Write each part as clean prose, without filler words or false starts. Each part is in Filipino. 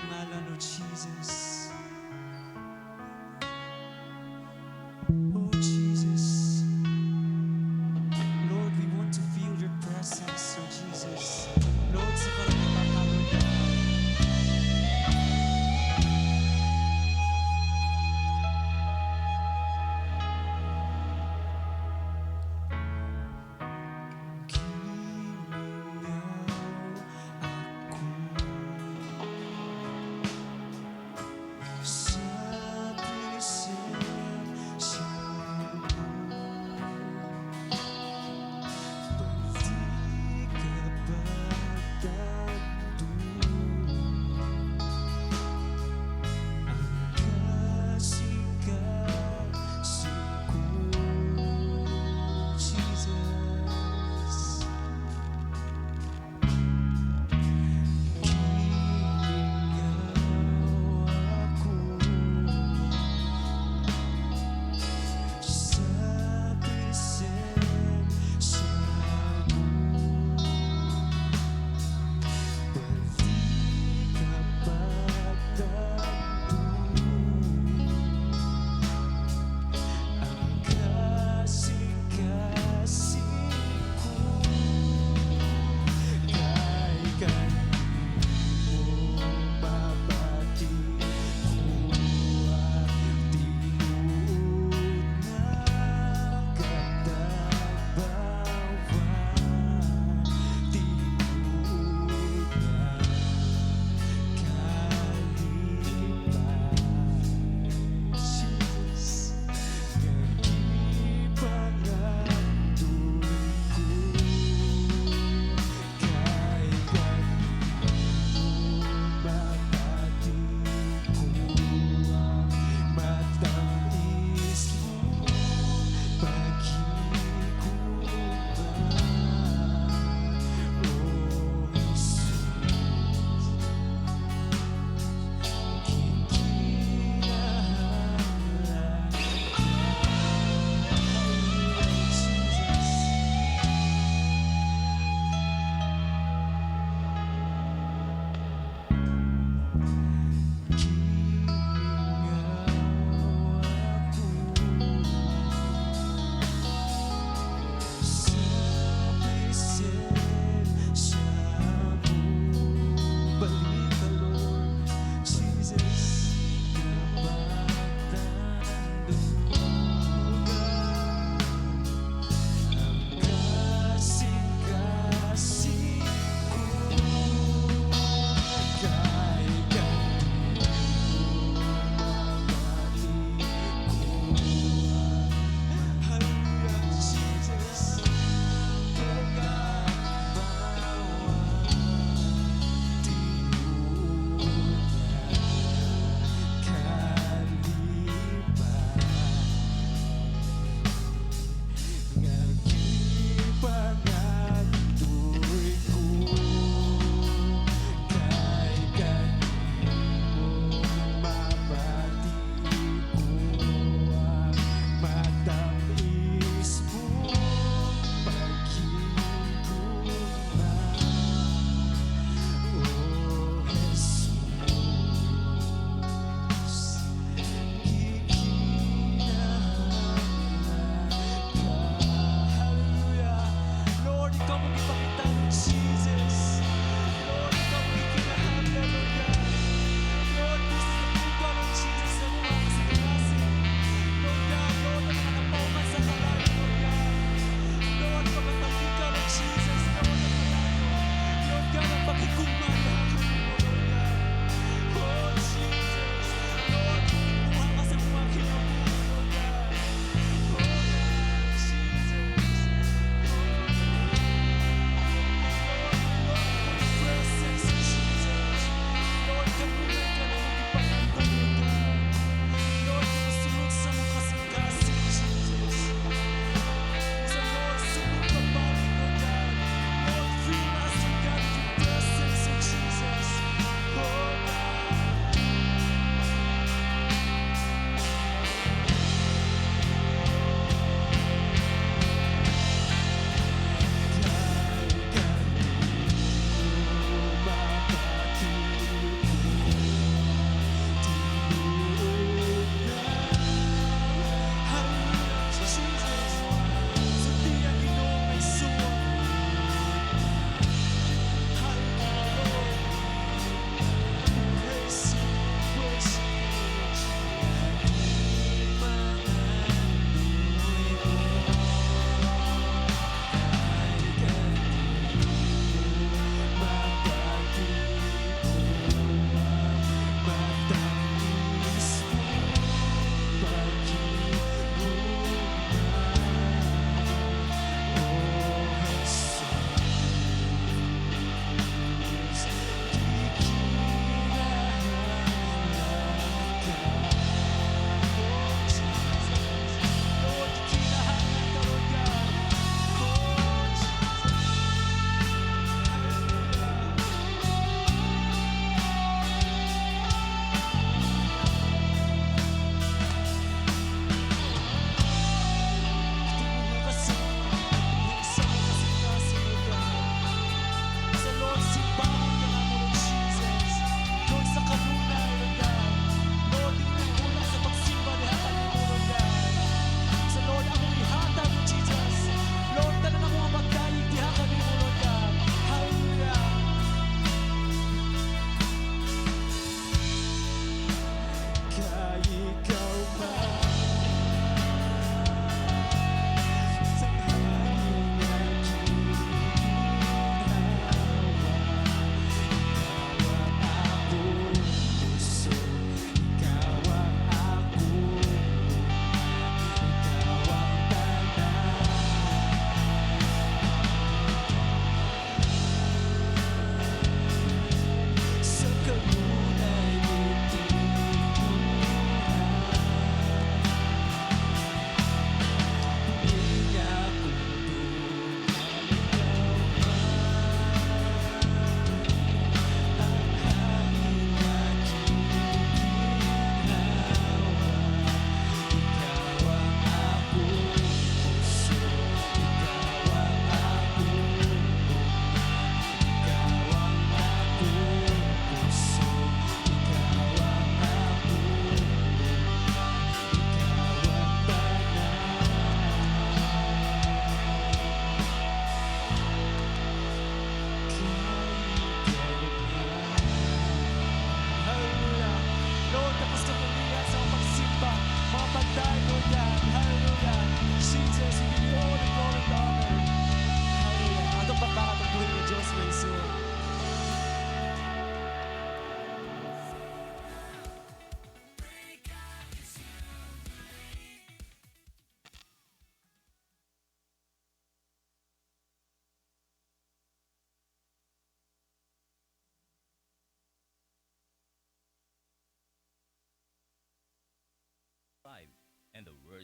ngalan, O Jesus. Oh Jesus. Lord, we want to feel your presence, O Jesus. Lord, sa kalagitnaan ka. Ginaw ako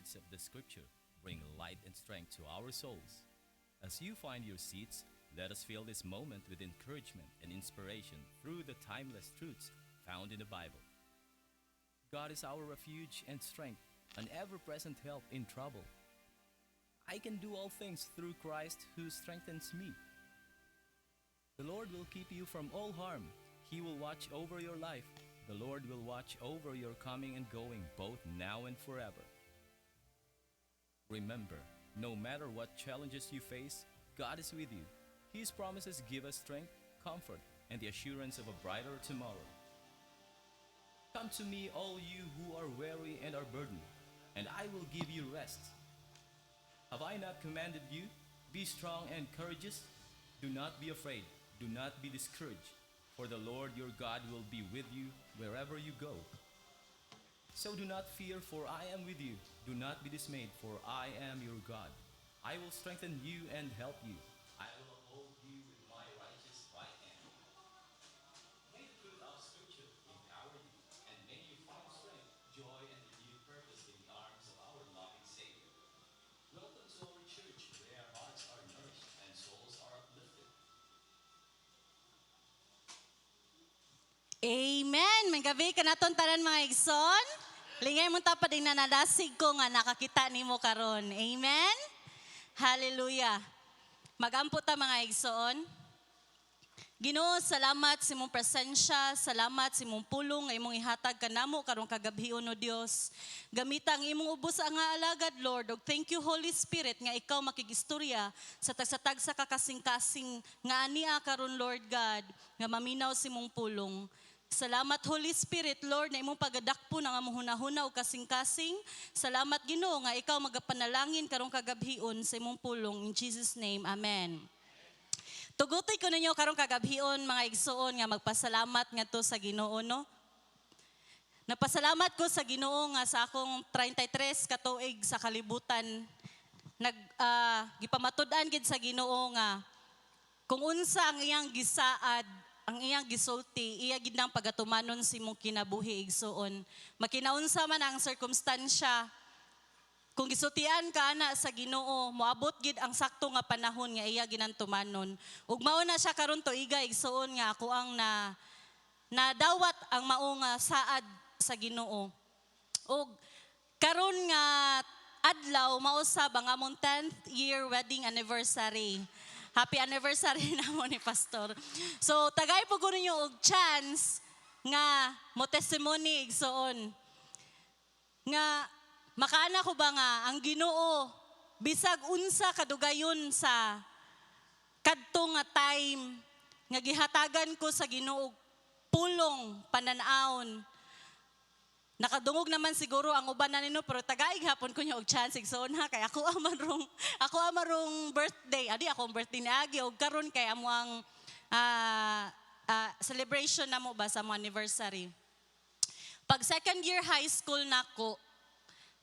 words of the scripture bring light and strength to our souls. As you find your seats, let us fill this moment with encouragement and inspiration through the timeless truths found in the Bible. God is our refuge and strength, an ever present help in trouble. I can do all things through Christ who strengthens me. The Lord will keep you from all harm. He will watch over your life. The Lord will watch over your coming and going, both now and forever. Remember, no matter what challenges you face, God is with you. His promises give us strength, comfort, and the assurance of a brighter tomorrow. Come to me, all you who are weary and are burdened, and I will give you rest. Have I not commanded you? Be strong and courageous. Do not be afraid. Do not be discouraged. For the Lord your God will be with you wherever you go. So do not fear, for I am with you. Do not be dismayed, for I am your God. I will strengthen you and help you. I will uphold you with my righteous right hand. May the truth of Scripture empower you and make you find strength, joy, and renewed purpose in the arms of our loving Savior. Welcome to our church, where hearts are nourished and souls are uplifted. Amen. May gabi ka naton tanan mga igsoon. Lingay mo ta pa din na nadasig ko nga nakakita nimo karon. Amen. Hallelujah. Magampo ta mga igsoon. Ginoo, salamat sa imong presensya, salamat sa imong pulong nga imong ihatag kanamo karong kagabhion o Dios. Gamita ang imong ubos nga alagad, Lord. Og thank you, Holy Spirit, nga ikaw makigistorya sa tagsatag sa kakasing-kasing nga ania karon, Lord God, nga maminaw sa imong pulong. Salamat, Holy Spirit, Lord, na imong pagadakpo na nga mohuna-huna o kasing-kasing. Salamat, Ginoo, nga ikaw magapanalangin karong kagabhion sa imong pulong. In Jesus' name, Amen. Tugutoy ko ninyo karong kagabhion mga igsoon nga magpasalamat ngadto sa Ginoo, no? Napasalamat ko sa Ginoo nga sa akong 33 ka tuig sa kalibutan gipamatud-an gid sa Ginoo nga kung unsa ang iyang gisaad, ang iyang gisulti, iya gid nang pagatumanon sa imong kinabuhi igsoon. Makinaunsa man ang sirkumstansya, kung gisutian ka na sa Ginoo, moabot gid ang sakto nga panahon nga iya ginantumanon. Ug mao na siya karon tuiga igsoon nga ako ang nadawat ang mao nga saad sa Ginoo. Ug karon nga adlaw mao sa ang among 10th year wedding anniversary. Happy anniversary namo ni Pastor. So tagay po ko ninyo og chance nga mo testimony igsoon. Nga makaana ko ba nga ang Ginoo bisag unsa kadugayon sa kadto nga time nga gihatagan ko sa Ginoo pulong pananaon. Nakadungog naman siguro ang uban na nino pero tagaig hapon ko niya og chance igsoon ha kay ako amarong birthday. Adi akong birthday niagi og karon kay amo ang celebration namo ba sa mo anniversary. Pag second year high school nako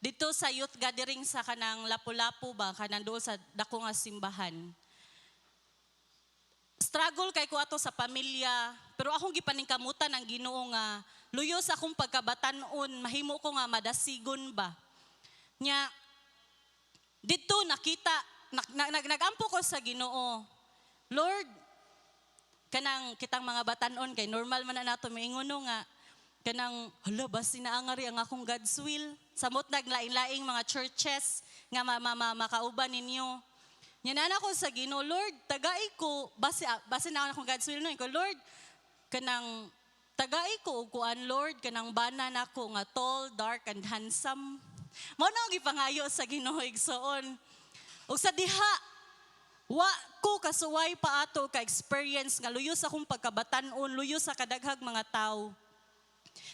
dito sa youth gathering sa kanang Lapu-Lapu ba kanang doon sa dako nga simbahan. Struggle kay ko ato sa pamilya, pero akong gipaningkamutan ang Ginoo nga luyo sa akong pagkabatanon, mahimo ko nga madasigon ba. Nya dito nakita nagampo ko sa Ginoo. Lord, kanang kitang mga batanon kay normal man na nato miingon nga kanang hala ba sinaangari ang akong God's will. Samot naglain-laing mga churches nga makauban ninyo. Nyanana ko sa Ginoo, Lord, tagai ko, base na akong God's will no, ko Lord, kanang tagai ko og kuan Lord, kanang bana nako nga tall, dark and handsome. Mao na gipangayo sa Ginoo igsoon. Ug sa diha, wa ko kasuway pa ato ka experience nga luyo sa akong pagkabatan-on, luyo sa kadaghag mga tao.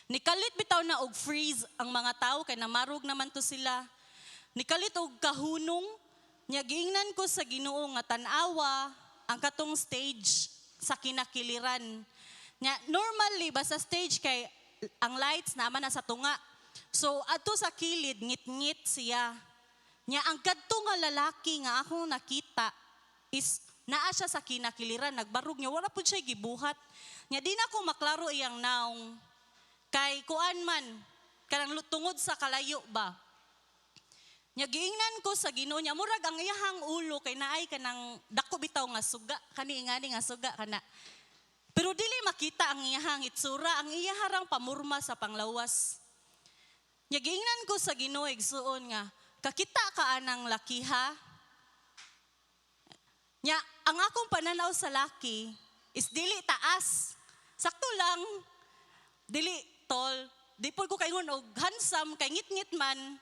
Nikalit bitaw na og freeze ang mga tao kay namarog naman to sila. Nikalit og kahunong nya giingnan ko sa Ginoo nga tan-awa ang katong stage sa kinakiliran. Nya normally ba sa stage kay ang lights naman na sa tunga. So ato sa kilid ngit-ngit siya. Nya ang kadto nga lalaki nga akong nakita is naa siya sa kinakiliran nagbarog niya wala pud siya gibuhat. Nya di na ko maklaro iyang naong kay kuan man kanang tungod sa kalayo ba. Nya giingnan ko sa Ginoo niya murag ang iyahang ulo kay naay kanang dako bitaw nga suga kani nga suga kana. Pero dili makita ang iyahang itsura, ang iyaharang pamurma sa panglawas. Nya giingnan ko sa Ginoo igsuon nga kakita ka anang lakiha. Nya ang akong pananaw sa laki is dili taas. Sakto lang dili tall, di po ko kaingon og handsome kay ngit-ngit man.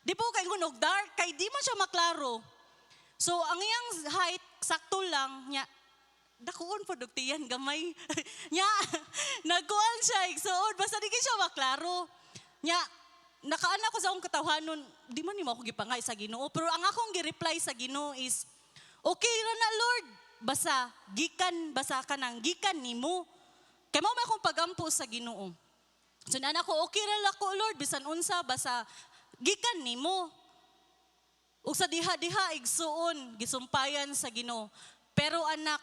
Di po kaingon og dark kay di man siya maklaro. So ang iyang height sakto lang nya dakuon produktiyan gamay. Nya nagkuan siya igsuon basta di siya maklaro. Nya nakaana ko sa akong katawhanon, di man nimo ako gipangay sa Ginoo, pero ang akong gi-reply sa Ginoo is okay ra na Lord, basa ka nang gikan nimo. Kay mao may akong pagampo sa Ginoo. So nana ko okay ra ko Lord bisan unsa basa gikan nimo. Ug sa diha-diha igsuon gisumpayan sa Ginoo. Pero anak,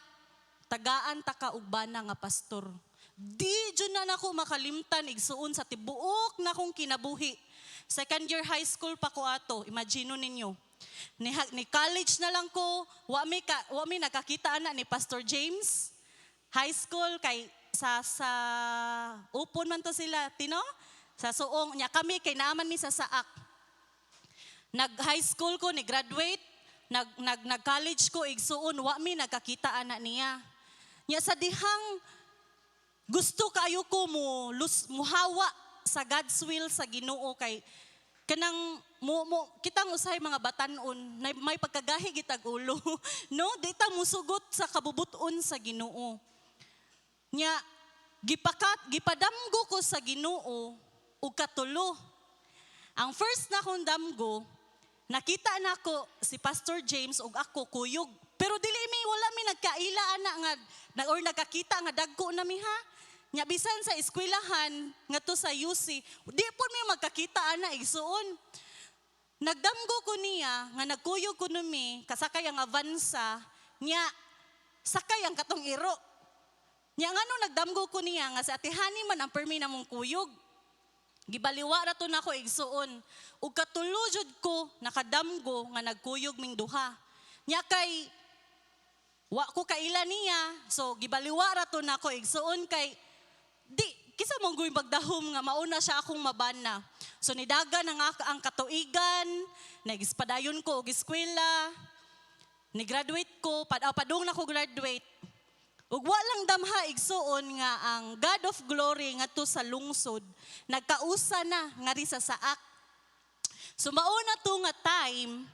tagaan ta ka og bana nga pastor. Di jud na nako makalimtan igsuon sa tibuok na kong kinabuhi. Second year high school pa ko ato, imagine ninyo. Ni college na lang ko, wa mi nakakita ana ni Pastor James. High school kay sa upon man to sila, tino? Sa suong nya kami kay naaman mi sa Saak. Nag-high school ko, ni-graduate, nag-college ko, igsuon, wa mi nagkakita ana niya. Nya sa dihang gusto kayo ko muhawa sa God's will sa Ginoo kay kanang kitang usay mga batanon may pagkagahi gitag ulo no di ta musugot sa kabubuton sa Ginoo. Nya gipadamgo ko sa Ginoo ug katulo. Ang first na kong damgo, nakita na ko si Pastor James ug ako kuyog. Pero dili wala mi nagkaila ana nga or nagkakita nga dagko na mi ha. Nya bisan sa eskwelahan ngadto sa UC, di po mi magkakita ana igsuon. Nagdamgo ko niya nga nagkuyog ko mi kasakay ang Avanza, nya sakay ang katong iro. Nya ngano nagdamgo ko niya nga sa atihani man ang permi namong kuyog. Gibaliwa ra to nako igsuon. Ug katulo jud ko nakadamgo nga nagkuyog ming duha. Nya kay wa ko kaila niya, so gibaliwa ra to nako igsuon kay di kisa mong guy magdahom nga mauna siya akong mabana. So nidaga na nga ang katuigan, nagispadayon ko og eskwela, ni-graduate ko, padung na ko graduate. Ug walang damha igsuon nga ang God of Glory nga to sa lungsod, nagkausa na nga ri sa Saak. So mauna to nga time,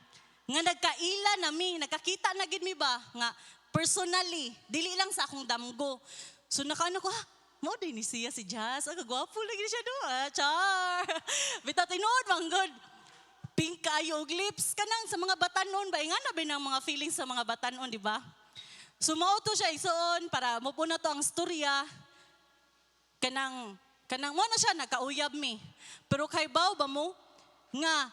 nga nagkaila nami, nagkakita na gid mi ba, nga personally, dili lang sa akong damgo. So nakaano ko, mo din ni siya si Jazz. Ang gwapo lagi siya doon. Char. Bitaw tinuod man good. Pink kayo og lips kanang sa mga batanon ba nga na ba ng mga feelings sa mga batanon, di ba? Sumauto siya igsoon para mo po na to ang storya. Kanang mo na siya nakauyab mi. Pero kay baw ba mo nga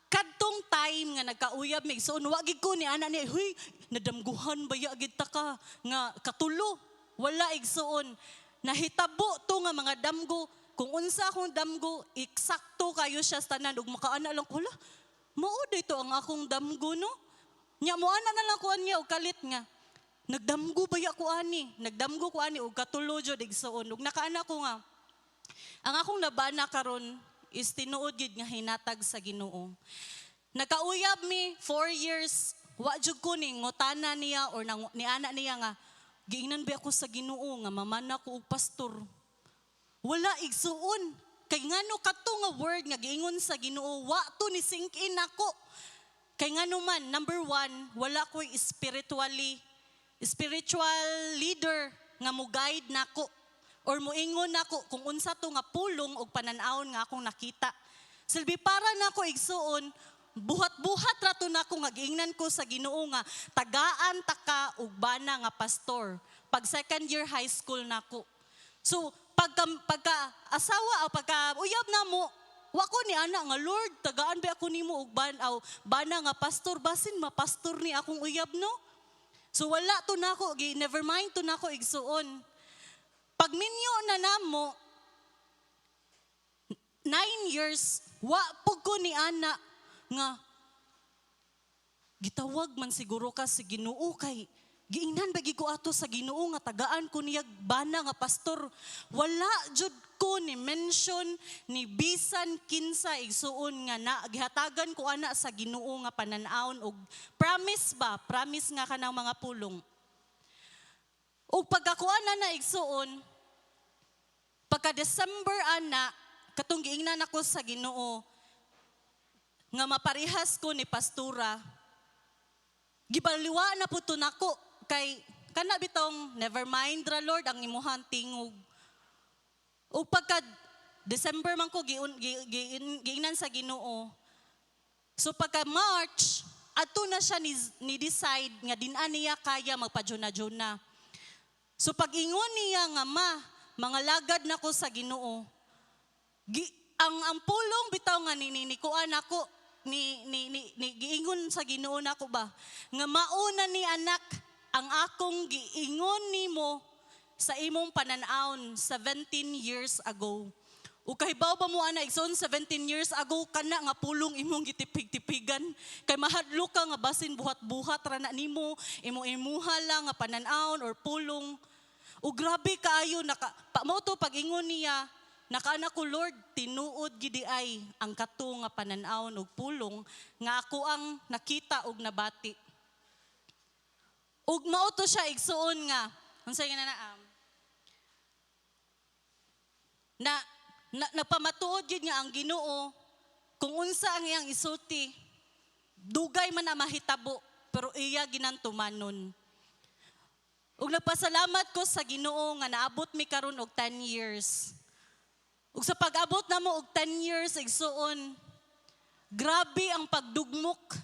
kadtong time nga nagkauyab mi igsoon wa gid ko ni ana ni huy nadamguhan ba ya gid ta ka nga katulo wala igsoon. Nahitabo to nga mga damgo, kung unsa akong damgo, eksakto kayo siya sa tanan, ug makaana lang ko, mao dito ang akong damgo, no? Nya mo ana na lang ko niya, ug kalit nga, nagdamgo ba ya ko ani? Nagdamgo ko ani, ug katulo jud igsoon, ug nakaana ko nga, ang akong nabana karon is tinuod gid nga hinatag sa Ginoo. Nakauyab mi 4 years, wa jud ko ning ngutana niya or ni ana niya nga, giingnan ba ako sa Ginoo nga mamana ko og pastor? Wala igsuon. Kay ngano kadto nga word nga giingon sa Ginoo, wa to ni sink in ako. Kay ngano man, number 1, wala ko spiritual leader nga mo guide nako or moingon nako kung unsa to nga pulong og panan-awon nga akong nakita. Silbi para nako igsuon, buhat-buhat rato na ko nga giingnan ko sa Ginoo nga tagaan taka ug bana nga pastor pag second year high school nako. So pagka asawa o pagka uyab na mo wa ko ni ana nga Lord tagaan ba ako nimo og bana nga pastor basin mapastor ni akong uyab no. So wala to nako never mind to nako igsuon. Pag minyo na namo 9 years wa pug ko ni ana nga gitawag man siguro ka si Ginoo kay giingnan bagi ko ato sa Ginoo nga tagaan ko niya bana nga pastor. Wala jud ko ni mention ni bisan kinsa igsuon nga na gihatagan ko ana sa Ginoo nga panan-awon og promise nga kanang mga pulong. Og pagkakuan na igsuon pagka December ana katong giingnan ako sa Ginoo nga maparihas ko ni pastura. Gibaliwa na puto nako kay kana bitong never mind ra Lord ang imuhang tingog. O pagka December man ko giingnan sa Ginoo. So pagka March ato na siya ni decide nga din-an niya kaya magpa-juna-juna. So pag ingon niya nga mga lagad nako sa Ginoo. Ang pulong bitaw nga ninikuan ako ni giingon sa Ginoo nako ba nga mauna ni anak ang akong giingon nimo sa imong panan-awon 17 years ago. O kahibaw ba mo ana igsoon 17 years ago kana nga pulong imong gitipig-tipigan kay mahadlo ka nga basin buhat-buhat ra na nimo imo-imuha lang nga panan-awon or pulong. O grabe kaayo mao to pag-ingon niya nakaana ko Lord, tinuod gidi ay ang kato nga panan-awon og pulong nga ako ang nakita og nabati. Ug mao to siya igsuon nga unsay nga na nagpamatuod yun nga ang Ginoo kung unsa ang iyang isulti dugay man na mahitabo pero iya ginantumanon. Ug nagpasalamat ko sa Ginoo nga naabot mi karon og 10 years. Ug sa pag-abot na mo og 10 years, igsuon, grabe ang pagdugmok.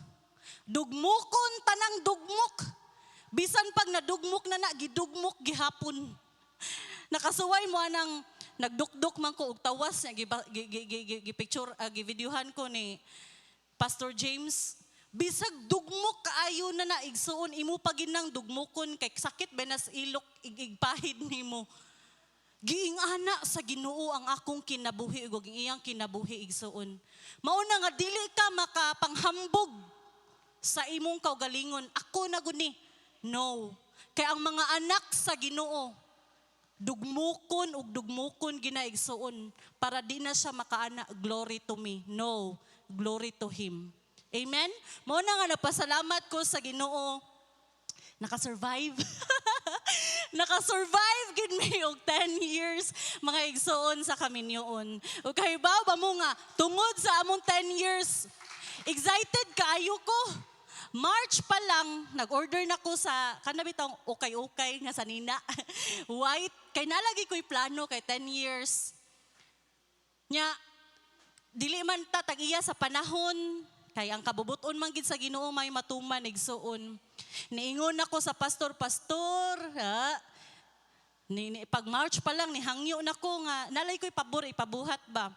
Dugmokon, tanang dugmok. Bisan pag nadugmok na gidugmok gihapon. Nakasuway mo anang nagdukduk man ko og tawas, gipicture, givideohan ko ni Pastor James. Bisag dugmok kaayo na igsuon, imo pa ginang dugmokon, kay sakit benas ilok, igpahid nimo. Giingana sa Ginoo ang akong kinabuhi ug iyang kinabuhi igsuon. Mauna nga dili ka makapanghambog sa imong kaugalingon. Ako na guni. No. Kay ang mga anak sa Ginoo dugmukon ug dugmukon ginaigsuon para di na siya makaana glory to me. No. Glory to him. Amen. Mauna nga napasalamat ko sa Ginoo. Nakasurvive. Nakasurvive gid mi og 10 years mga igsoon sa kaminyoon. Ug kahibaw ba mo nga tungod sa among 10 years excited kaayo ko. March pa lang nag-order na ko sa kanabitong okay nga sanina. White kay nalagi ko'y plano kay 10 years. Nya dili man ta tag-iya sa panahon kay ang kabubuton man gid sa Ginoo may matuman igsuon. Niingon ako sa pastor, pag March pa lang, nihangyo na ko nga, nalay ko'y pabor, ipabuhat ba?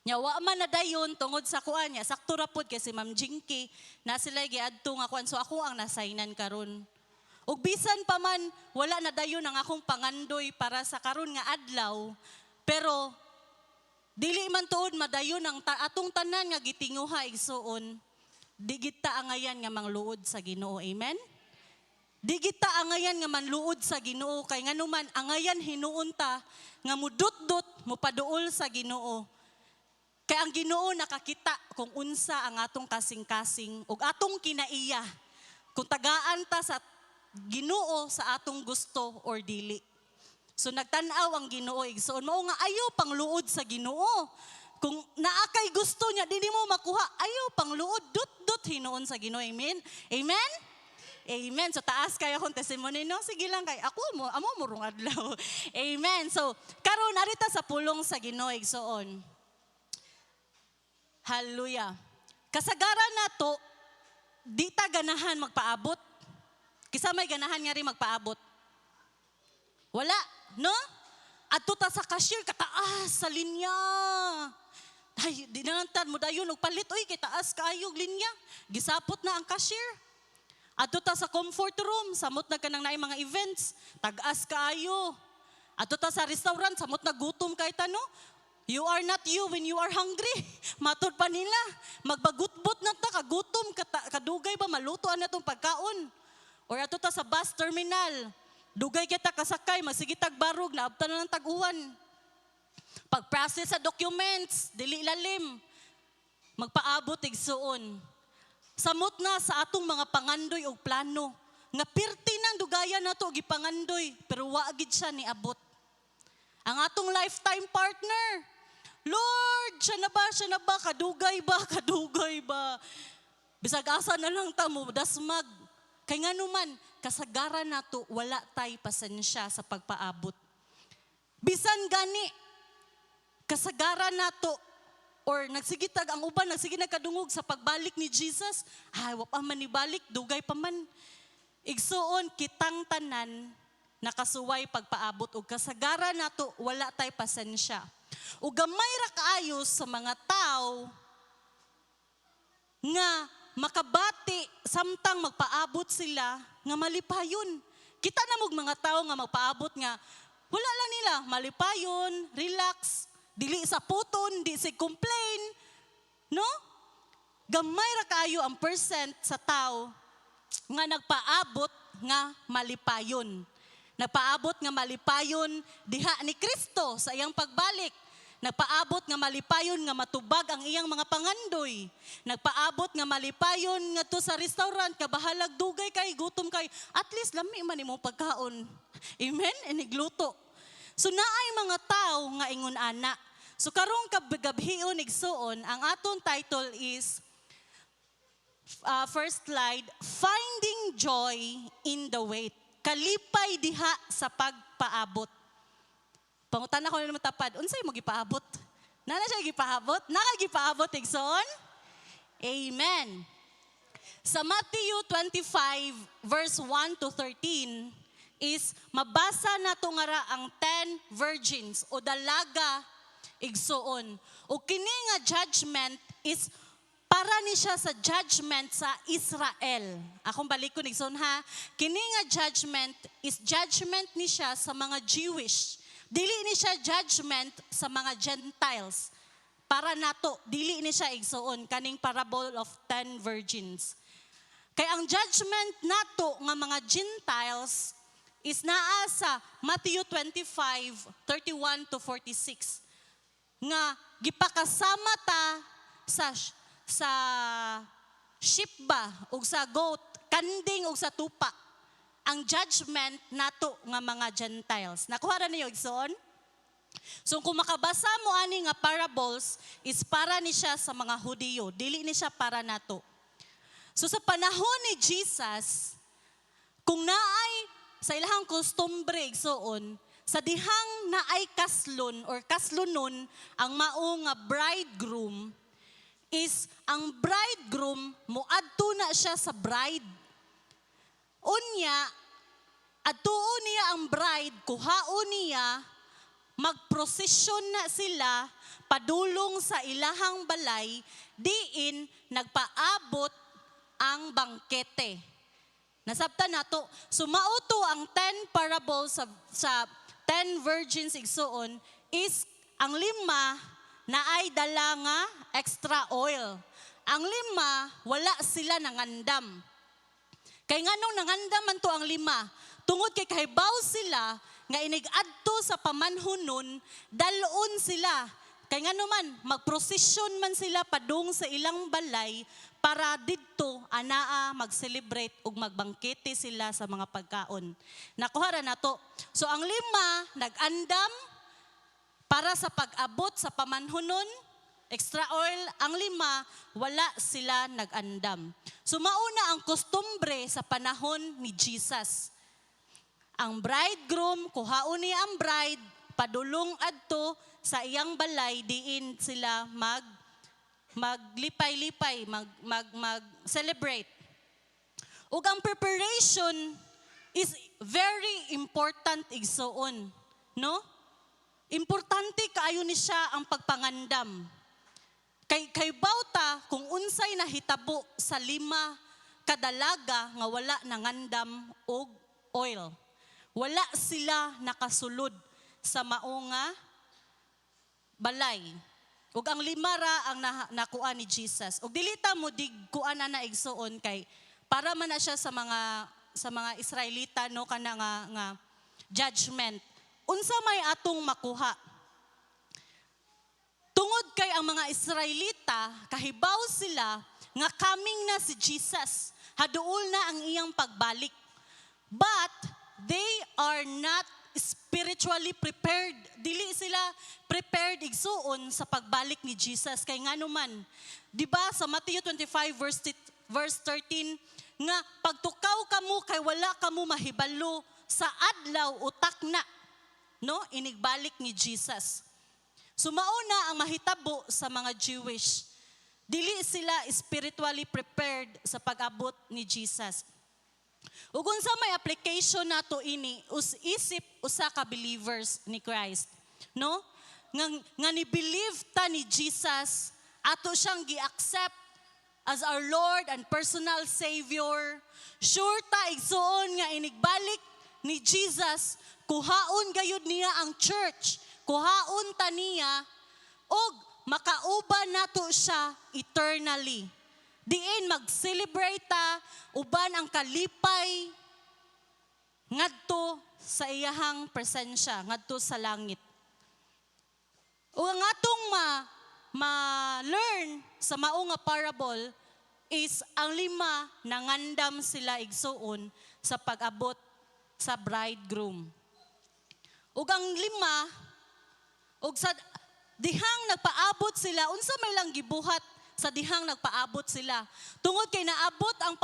Nyawa man na dayon, tungod sa kuan niya, sakto rapod kay si Ma'am Jinky, na sila giadto nga kuan, so ako ang nasainan karon. Ug bisan pa man, wala na dayon ang akong pangandoy para sa karon nga adlaw, pero, dili man tuod madayon ang atong tanan nga gitinguha igsuon. Di kita angayan nga mangluod sa Ginoo. Amen? Di kita angayan nga manluod sa Ginoo. Kay nganuman, angayan hinuon ta nga mudot-dot mupaduol sa Ginoo. Kay ang Ginoo nakakita kung unsa ang atong kasing-kasing ug atong kinaiya. Kung tagaan ta sa Ginoo sa atong gusto or dili. So nagtanaw ang Ginoo igsoon. Mao nga ayaw pangluod sa Ginoo. Kung naakay gusto niya, di mo makuha, ayaw pangluod, dut hinuon sa Ginoo. Amen? Amen? Amen. So taas kayo akong testimony, no? Sige lang kay amo mo rong adlaw. Amen. So, karon arita sa pulong sa Ginoo igsoon. Hallelujah. Kasagaran nato, di ta ganahan magpaabot. Kisa may ganahan nga rin magpaabot. Wala, no? Adto ta sa cashier, kataas sa linya. Ay, dinantan mo dayon og palit. Uy, kay taas kaayog linya. Gisapot na ang cashier. Adto ta sa comfort room, samot na kanang naay mga events. Tag-as kaayo. Adto ta sa restaurant, samot na gutom kay tano. You are not you when you are hungry. Matod pa nila. Magbagutbot na ta, kagutom, kadugay ba, malutoan na itong pagkaon. Or ato ta sa bus terminal. Dugay kita kasakay, masigitag barog, naabtan na ng tag-uwan. Pag-process sa documents, dili lalim. Magpaabot igsuon. Samot na sa atong mga pangandoy o plano. Nga pirti ng dugayan na to, gipangandoy, pero waagid siya ni abot. Ang atong lifetime partner, Lord, siya na ba, kadugay ba? Bisag asa na lang ta mo, dasmag. Kay nga naman, kasagaran na to, wala tay pasensya sa pagpaabot. Bisan gani, kasagaran na to, or nagsigitag, ang uban, nagdungog sa pagbalik ni Jesus, ay, wapa man ibalik, dugay pa man. Igsuon, kitang tanan, nakasuway pagpaabot, o kasagaran na to, wala tay pasensya. O gamay ra kaayos sa mga tao nga makabati samtang magpaabot sila nga malipayon. Kita na mog mga tao nga magpaabot nga wala lang nila malipayon, relax, dili sa puton, di si complain. No? Gamay ra kaayo ang percent sa tao nga nagpaabot nga malipayon. Nagpaabot nga malipayon diha ni Kristo sa iyang pagbalik. Nagpaabot nga malipayon nga matubag ang iyang mga pangandoy. Nagpaabot nga malipayon nga to sa restaurant, kabahalag dugay kay, gutom kay, at least lami man imong pagkaon. Amen? Inigluto. So naay mga tao nga ingon ana. So karong gabhion igsuon, ang aton title is first slide, Finding Joy in the Wait. Kalipay diha sa pagpaabot. Pangutan ako na matapad, unsay mo gipaabot? Nana siya gipaabot? Nakagipaabot, igsoon? Amen. Sa Matthew 25, verse 1 to 13, is mabasa na to nga ra ang 10 virgins o dalaga igsoon. O kini nga judgment is para ni siya sa judgment sa Israel. Akong balik ko igsoon ha. Kini nga judgment is judgment ni siya sa mga Jewish. Dili ni siya judgment sa mga Gentiles. Para nato, dili ni siya igsuon kaning parable of 10 virgins. Kay ang judgment nato nga mga Gentiles is naa sa Matthew 25, 31 to 46. Nga gipakasama ta sa sheep ba ug sa goat, kanding ug sa tupa. Ang judgment nato nga mga Gentiles. Nakuha ra niyo igsoon? So kung makabasa mo ani nga parables is para ni siya sa mga Hudiyo, dili ni siya para nato. So sa panahon ni Jesus, kung naay sa ilahang kostumbre igsoon, sa dihang naay kaslon or kaslunon ang mao nga bridegroom is ang bridegroom moadto na siya sa bride. Unya, atuon niya ang bride, kuhaon niya, magprosesyon na sila, padulong sa ilahang balay, diin nagpaabot ang bangkete. Nasabtan nato, sumauto ang 10 parables sa 10 virgins igsuon is ang 5 na ay dala nga extra oil. Ang 5, wala sila nangandam. Kay nganong nangandaman to ang 5, tungod kay kahibaw sila nga inig-adto sa pamanhunon, dalon sila. Kay ngano man magprosesyon man sila padung sa ilang balay para didto anaa mag-celebrate ug magbangkete sila sa mga pagkaon. Nakuha ra nato. So ang 5 nag-andam para sa pag-abot sa pamanhunon, extra oil, ang 5, wala sila nag-andam. So mauna ang kostumbre sa panahon ni Jesus. Ang bridegroom, kuhaon niya ang bride, padulong adto sa iyang balay, diin sila maglipay-lipay, mag-celebrate. Ug ang preparation is very important igsoon, no? Importante kaayo ni siya ang pagpangandam. Kay bawta kung unsay nahitabo sa 5 kadalaga nga wala nangandam og oil. Wala sila nakasulod sa mao nga balay. Ug ang 5 ra ang nakuha ni Jesus. Ug dilita mo dig kuan na igsuon kay para man na siya sa mga Israelita no kana nga judgment. Unsa may atong makuha? Tungod kay ang mga Israelita kahibaw sila nga coming na si Jesus. Haduol na ang iyang pagbalik. But they are not spiritually prepared. Dili sila prepared igsuon sa pagbalik ni Jesus. Kay ngano man, di ba sa Matthew 25 verse 13, nga pagtukaw kamo kay wala kamo mahibalo sa adlaw utak na. No? Inigbalik ni Jesus. Sumauna ang mahitabo sa mga Jewish. Dili sila spiritually prepared sa pag-abot ni Jesus. Ug unsa may application nato ini isip usa ka believers ni Christ, no? Nga ni believe ta ni Jesus, ato siyang gi-accept as our Lord and personal Savior. Sure ta igsuon nga inigbalik ni Jesus, kuhaon gayud niya ang church, kuhaon ta niya og makauban nato siya eternally. Diin mag-celebrate ta uban ang kalipay ngadto sa iyahang presensya, ngadto sa langit. O ang atong ma-learn sa mao nga parable is ang 5 nangandam sila igsuon sa pag-abot sa bridegroom. Ug ang 5 ug sa dihang nagpaabot sila, unsa may lang gibuhat sa dihang nagpaabot sila. Tungod kay naabot ang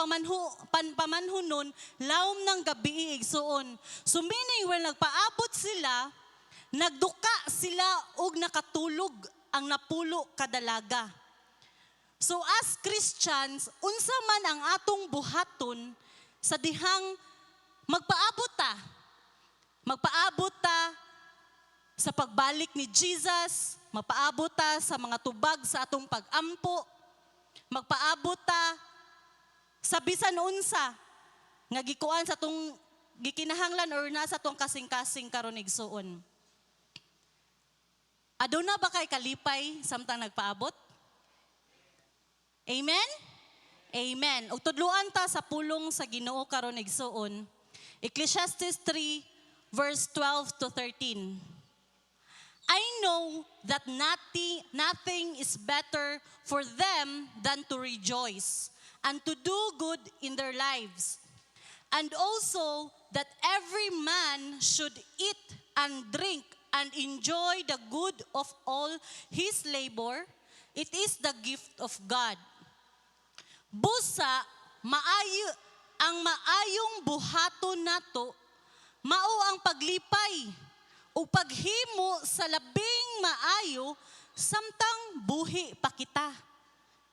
pamanhunon, lawom ng gabi igsuon. So meaning when nagpaabot sila, nagduka sila og nakatulog ang napulo kadalaga. So as Christians, unsa man ang atong buhaton sa dihang magpaabot ta. Magpaabot ta sa pagbalik ni Jesus, magpaabot ta sa mga tubag sa atong pag-ampo, magpaabot ta sa bisan unsa nga gikuan sa atong gikinahanglan or nasa atong kasing-kasing karon igsuon. Aduna ba kay kalipay samtang nagpaabot? Amen? Amen. Ug tudloan ta sa pulong sa Ginoo karon igsuon. Ecclesiastes 3 verse 12 to 13. I know that nothing is better for them than to rejoice and to do good in their lives. And also that every man should eat and drink and enjoy the good of all his labor. It is the gift of God. Busa, ang maayong buhaton nato, mao ang paglipay o paghimo sa labing maayo samtang buhi pa kita.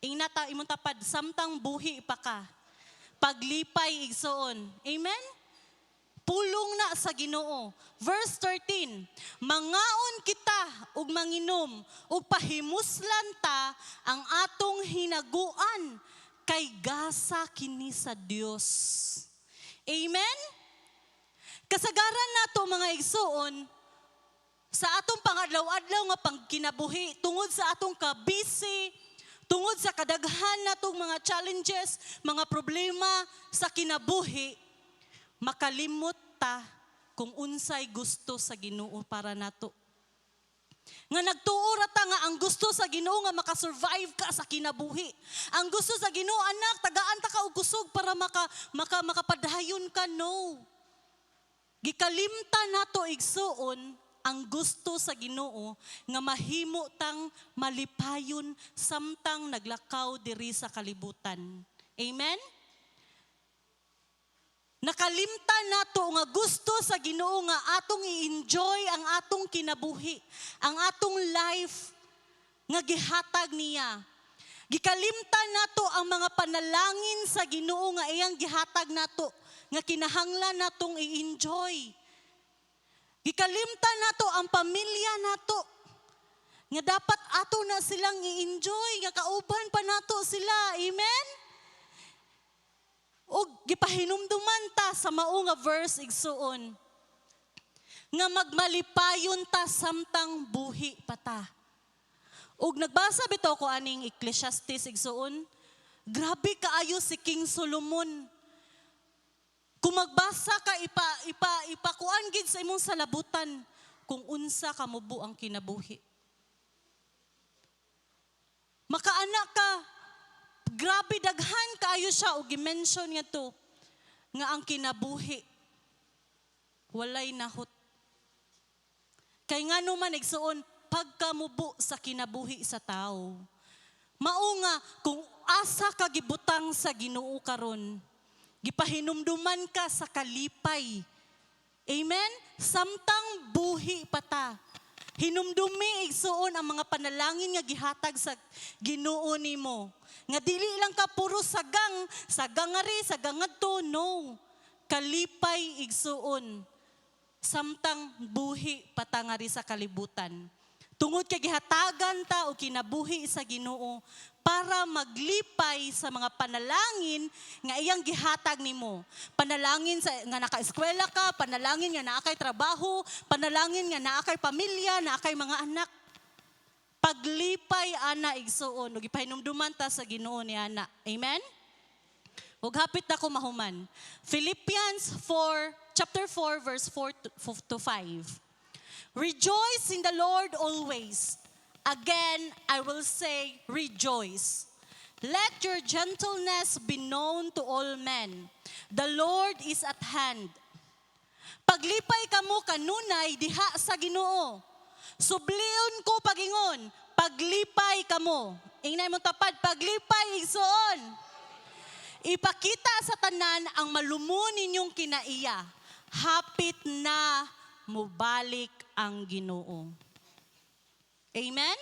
Inata imong tapad samtang buhi pa ka. Paglipay igsoon. Amen? Pulong na sa Ginoo. Verse 13. Mangaon kita ug manginom ug pahimuslan ta ang atong hinaguan kay gasa kini sa Dios. Amen? Kasagaran nato mga igsoon, sa atong pangadlaw-adlaw nga pangkinabuhi, tungod sa atong kabisi, tungod sa kadaghan natong mga challenges, mga problema sa kinabuhi, makalimot ta kung unsay gusto sa Ginoo para nato. Nga nagtuo ta nga ang gusto sa Ginoo nga makasurvive ka sa kinabuhi. Ang gusto sa Ginoo, anak, tagaan ta ka og kusog para makapadayon ka, no. Gikalimta nato igsuon ang gusto sa Ginoo nga mahimo tang malipayon samtang naglakaw diri sa kalibutan. Amen? Nakalimtan nato nga gusto sa Ginoo nga atong i-enjoy ang atong kinabuhi, ang atong life nga gihatag niya. Gikalimtan nato ang mga panalangin sa Ginoo nga iyang gihatag nato nga kinahanglan natong i-enjoy. Gikalimtan nato ang pamilya nato nga dapat ato na silang i-enjoy, nga kauban pa nato sila. Amen? O gipahinumduman ta sa mao nga verse igsuon nga magmalipayon ta samtang buhi pa ta. Ug nagbasa bitaw ko aning Ecclesiastes igsuon. Grabe kaayo si King Solomon. Kung magbasa ka ipakuan gid sa imong salabutan kung unsa kamubo ang kinabuhi. Makaana ka, grabe daghan kaayo siya og gi-mention nga to nga ang kinabuhi walay nahot. Kay ngano man igsuon pagkamubo sa kinabuhi sa tao. Mao nga kung asa ka gibutang sa Ginoo karon, gipahinumduman ka sa kalipay. Amen? Samtang buhi pa ta. Hinumdumi igsuon ang mga panalangin nga gihatag sa Ginoo nimo. Nga dili lang ka puro sagang ari, sagang adto, no. Kalipay igsuon. Samtang buhi patangari sa kalibutan. Tungod kay gihatagan ta o kinabuhi sa Ginoo para maglipay sa mga panalangin nga iyang gihatag nimo. Panalangin sa nga naka-eskwela ka, panalangin nga naa kay trabaho, panalangin nga naa kay pamilya, naa kay mga anak. Paglipay ana igsuon ug ipahinumduman ta sa Ginoo ni ana. Amen. Ug hapit na ko mahuman. Philippians chapter 4 verse 4 to 5. Rejoice in the Lord always. Again, I will say rejoice. Let your gentleness be known to all men. The Lord is at hand. Paglipay kamo kanunay diha sa Ginoo. Sublion ko pagingon, paglipay kamo. Ingnay mo tapad, paglipay igsoon. Ipakita sa tanan ang malumo ninyong kinaiya. Hapit na mubalik ang Ginoo. Amen?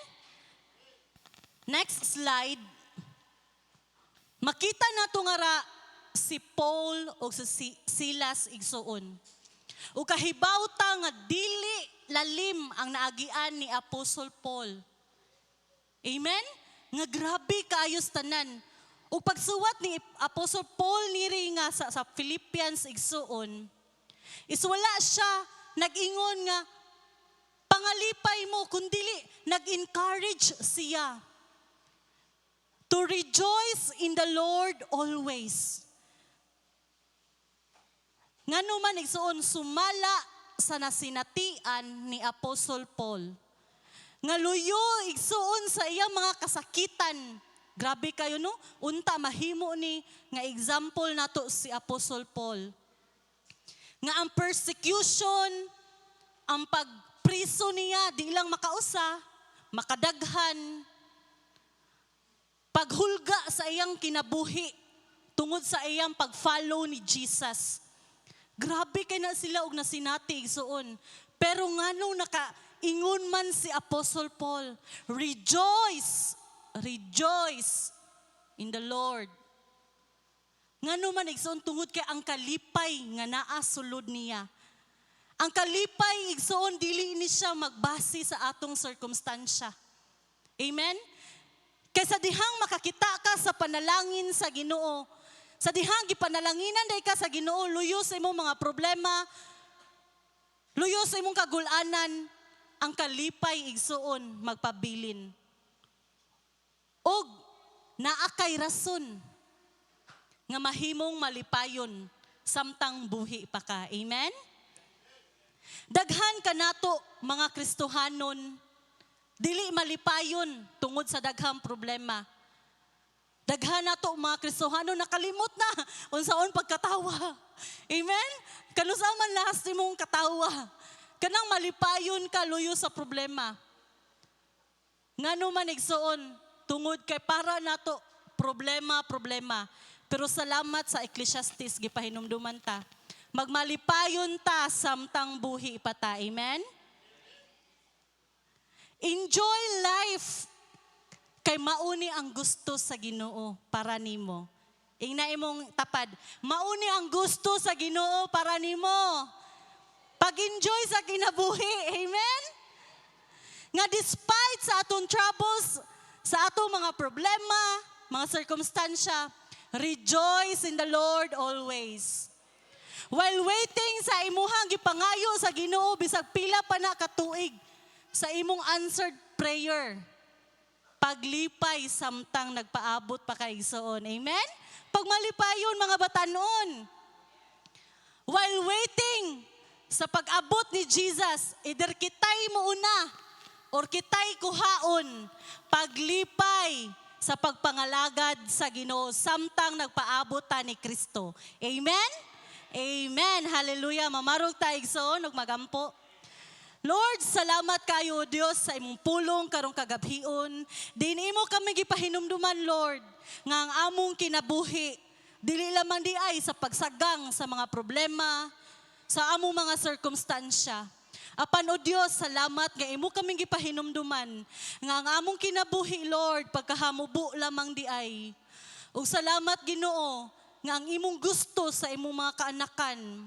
Next slide. Makita na ito nga si Paul o si Silas igsuon. O kahibaw ta nga dili lalim ang naagian ni Apostle Paul. Amen? Nga grabe kaayos tanan. O pagsuwat ni Apostle Paul niri nga sa Philippians igsuon, is wala siya nag-ingon nga pangalipay mo, kundili nag-encourage siya to rejoice in the Lord always. Ngano man igsuon sumala sa nasinatian ni Apostle Paul. Nga luyo igsuon sa iyang mga kasakitan. Grabe kayo no? Unta mahimo ni nga example nato si Apostle Paul. Nga ang persecution, ang pagpriso niya, di lang makausa, makadaghan, paghulga sa iyang kinabuhi, tungod sa iyang pag-follow ni Jesus. Grabe kay na sila og nasinati igsuon. Pero nganong nakaingon man si Apostle Paul, rejoice, rejoice in the Lord. Ngano man igsuon tungod kay ang kalipay nga naa sulod niya. Ang kalipay igsuon dili ni siya magbase sa atong circumstansya. Amen? Kaysa dihang makakita ka sa panalangin sa Ginoo, sa dihang gipanalanginan day ka sa Ginoo, luyo sa imong mga problema, luyo sa imong kagulanan, ang kalipay igsuon magpabilin. Og naakay rason nga mahimong malipayon samtang buhi pa ka. Amen? Daghan kanato mga Kristohanon, dili malipayon tungod sa daghang problema. Daghan nato mga Kristohanon nakalimot na unsaon pagkatawa. Amen? Kanusa man lahas nimong katawa. Kanang malipayon ka luyo sa problema. Ngano man igsuon tungod kay para nato problema. Pero salamat sa Ecclesiastes gipahinumduman ta. Magmalipayon ta samtang buhi pa ta. Amen? Enjoy life kay mauni ang gusto sa Ginoo para nimo. Ingna imong tapad, mauni ang gusto sa Ginoo para nimo. Pag-enjoy sa kinabuhi. Amen? Nga despite sa atong troubles, sa atong mga problema, mga circumstansya, rejoice in the Lord always. While waiting sa imuhang gipangayo sa Ginoo bisag pila pa na katuig sa imong answered prayer. paglipay samtang nagpaabot pa kay Igsoon. Amen? Pagmalipayon mga batanon. While waiting sa pag-abot ni Jesus, either kitay mo una or kitay kuhaon, paglipay sa pagpangalagad sa Ginoo samtang nagpaabot ta ni Kristo. Amen? Amen. Hallelujah. Mamarog ta igsoon ug magampo. Lord, salamat kayo, Dios, sa imong pulong karong kagabhion. Din imo kami gipahinumduman, Lord, nga ang among kinabuhi dili lamang di ay sa pagsagang sa mga problema, sa among mga sirkumstansya. Apan o Dios, salamat nga imo kaming gipahinumduman nga ang among kinabuhi, Lord, pagkahamubo lamang di ay. Ug salamat Ginoo nga ang imong gusto sa imong mga kaanakan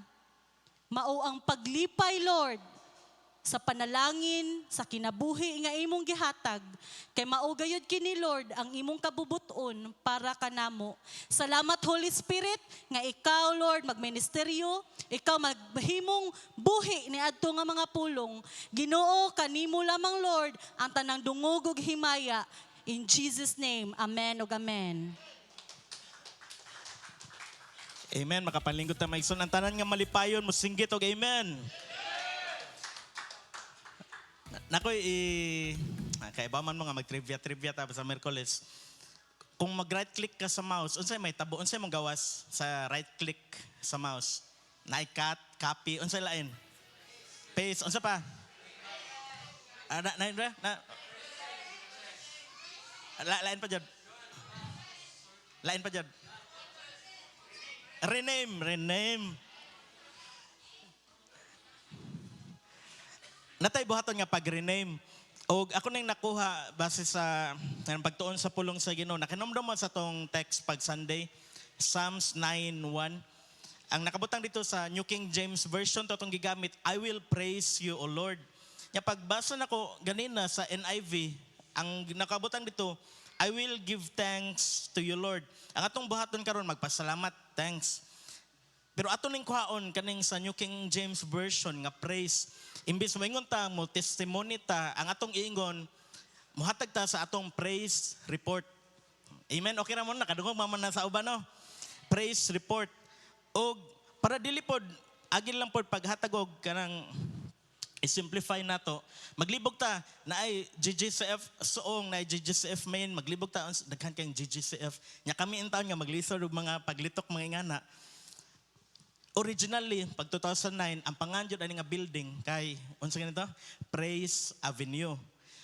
mao ang paglipay, Lord, sa panalangin, sa kinabuhi nga imong gihatag, kay mao gayud kini Lord ang imong kabubuton para kanamo. Salamat Holy Spirit nga ikaw Lord magministeryo, ikaw maghimong buhi ni adto nga mga pulong. Ginoo kanimo lamang Lord ang tanang dungog ug himaya. In Jesus name, amen ug amen. Amen. Makapanlingkod ta maigsoon ang tanan nga malipayon mo singgit og amen. Nakoy kaiba man mga mag-trivia ta sa Merkules. Kung mag-right click ka sa mouse, unsay may tabo, unsay mong gawas sa right click sa mouse? Na-cut, copy, unsay lain? Paste, unsa pa? Lain pa jud. Lain pa jud. Rename. Natay buhaton nga pag-rename. O ako nang nakuha base sa pagtuon sa pulong sa Ginoo. Nakinomdom mo sa tong text pag Sunday, Psalms 9:1. Ang nakabutang dito sa New King James Version to tong gigamit, I will praise you, O Lord. Nya pagbasa nako ganina sa NIV, ang nakabutang dito, I will give thanks to you, Lord. Ang atong buhaton karon magpasalamat, thanks. Pero ato ning kuhaon kaning sa New King James Version nga praise. Imbis moingon ta mo testimony ta, ang atong iingon muhatag ta sa atong praise report. Amen. Okay ra mo na kadungog man na sa uban no. Praise report. Og para dili pod agil lang pod paghatag og kanang i-simplify nato. Maglibog ta na ay GGCF soong na GGCF main maglibog ta daghan kang GGCF. Nya kami in taon nga maglisod og mga paglitok mga ingana. Originally, pag 2009, ang panganjod ani nga building kay unsa ganito? Praise Avenue.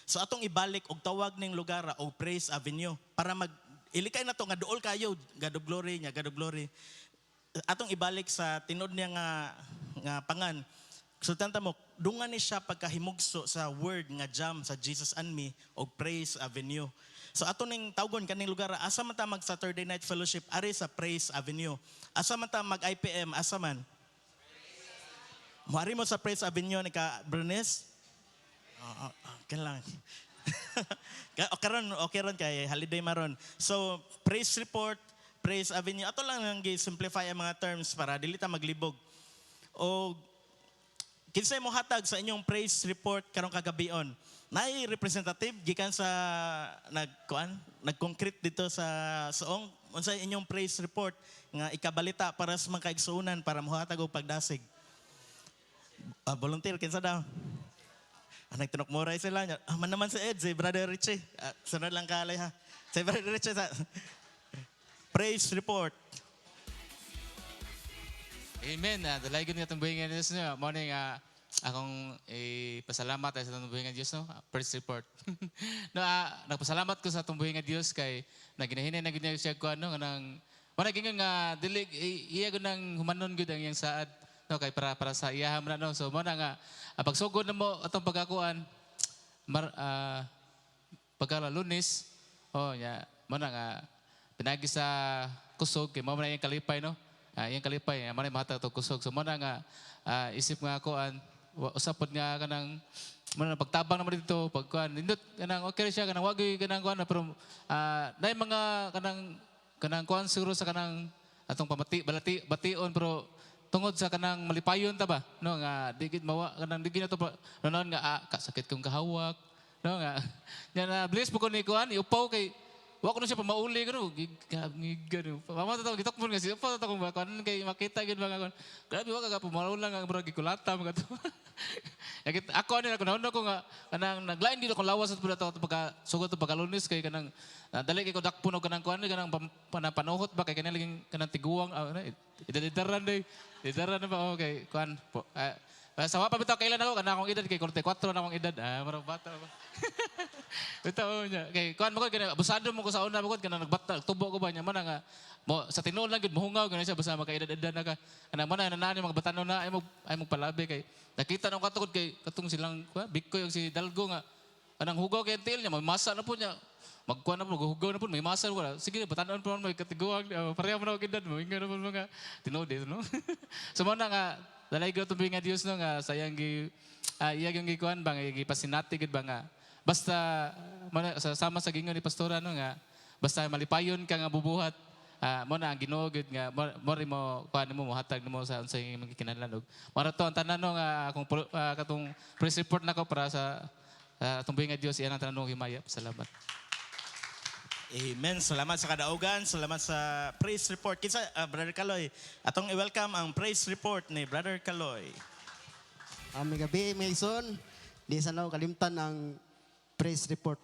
So atong ibalik og tawag ning lugar og Praise Avenue para ilikay na to nga duol kayo, God of Glory nya, God of Glory. Atong ibalik sa tinod niya nga pangan. So tanta mo, dungan ni siya pagkahimugso sa word nga jam sa Jesus and Me og Praise Avenue. So ato ning tawgon kaning lugar, asa man ta mag Saturday night fellowship ari sa Praise Avenue. Asa man ta mag IPM, asa man? Muari mo sa Praise Avenue ni ka Bernice? Okay lang. okay ron kay holiday maron. So praise report, Praise Avenue. Ato lang nang gi-simplify ang mga terms para dili ta maglibog. O kinsay mo hatag sa inyong praise report karong kagabion? Nay representative gikan sa nag-concrete dito sa Soong. Unsay inyong praise report nga ikabalita para sa mga kaigsuonan para mohatag og pagdasig. Volunteer kinsa daw? Nagtunok mo ray sila nya. Man naman si Ed, si Brother Richie. Sunod lang kalay ha. Si Brother Richie sa praise report. Amen. Dalay gud nga itong buhingan Diyos no. Morning akong pasalamat sa itong buhingan Diyos no. First report. No, nagpasalamat ko sa itong buhingan Diyos kay naginahinay na gud niya siya ko ano nang managing nga dili iya gud nang humanon gud ang iyang saad no kay para sa iyaham na no. So mo na nga pagsugod na mo atong pagkakuan pagka Lunes nya mo na nga pinagi sa kusog kay mo na iyang kalipay no. Iyang kalipay man mahatag to kusog. So mo na nga isip nga kuan usapod nga kanang man pagtabang naman dito pagkuan nindot kanang okay siya kanang wagi kanang kuan pero nay mga kanang kuan siguro sa kanang atong bation pero tungod sa kanang malipayon ta ba no nga digid mawa kanang digid na to nonon nga sakit kong kahawak No nga. Nya na bless po ko ni kuan, iupaw kay wa ko na siya pamauli gano. Gigano. Pamata to gitok mo nga siya. Upaw ta kung ba kuan kay makita gid ba nga. Grabe wa ka pamaula nga murag gikulata mga to. Yakit ako ani ako nauna ko nga kanang naglain gid ako lawas at pula to pagka sugod to pagkalunis kay kanang dali kay ko dakpuno kanang kuan kanang panuhot ba kay kanang kanang tiguang idadaran day. Idadaran na ba okay kuan po. Sa wa pa bitaw kailan ako kana akong edad kay 44 na akong edad. Marang bata ba. Bitaw niya kay kuan mo ko kana abusado mo ko sa una mo ko kana nagbata tubo ko ba nya man nga mo sa tinuod lang gid mohungaw gani siya basta makaedad-edad na ka. Kana man na nani mga batanon na ay mo palabi kay nakita nang katukod kay katong silang bikoy yung si Dalgo nga anang hugaw kay tail niya mamasa na po niya magkuan na po maghugaw na po may masa ko sige batanon po may katiguang pareha mo na kidad mo ingon na po mga tinuod no. So mo na nga dalay gyud tubig nga Dios no nga sayang gi iya gyud gikuan ba nga gipasinati gid ba nga basta sama sa gingon ni pastora no nga basta malipayon ka nga bubuhat mo na ang Ginoo gid nga mo rin mo kuan mo hatag nimo sa unsay imong gikinahanglan og mara to ang tanan no nga akong katong press report nako para sa atong buhi nga Dios iyan ang tanan no himaya. Salamat. Amen. Salamat sa kadaugan. Salamat sa praise report. Kinsa, Brother Kaloy, atong i-welcome ang praise report ni Brother Kaloy. May gabi, Mason. Di sana ako kalimtan ang praise report.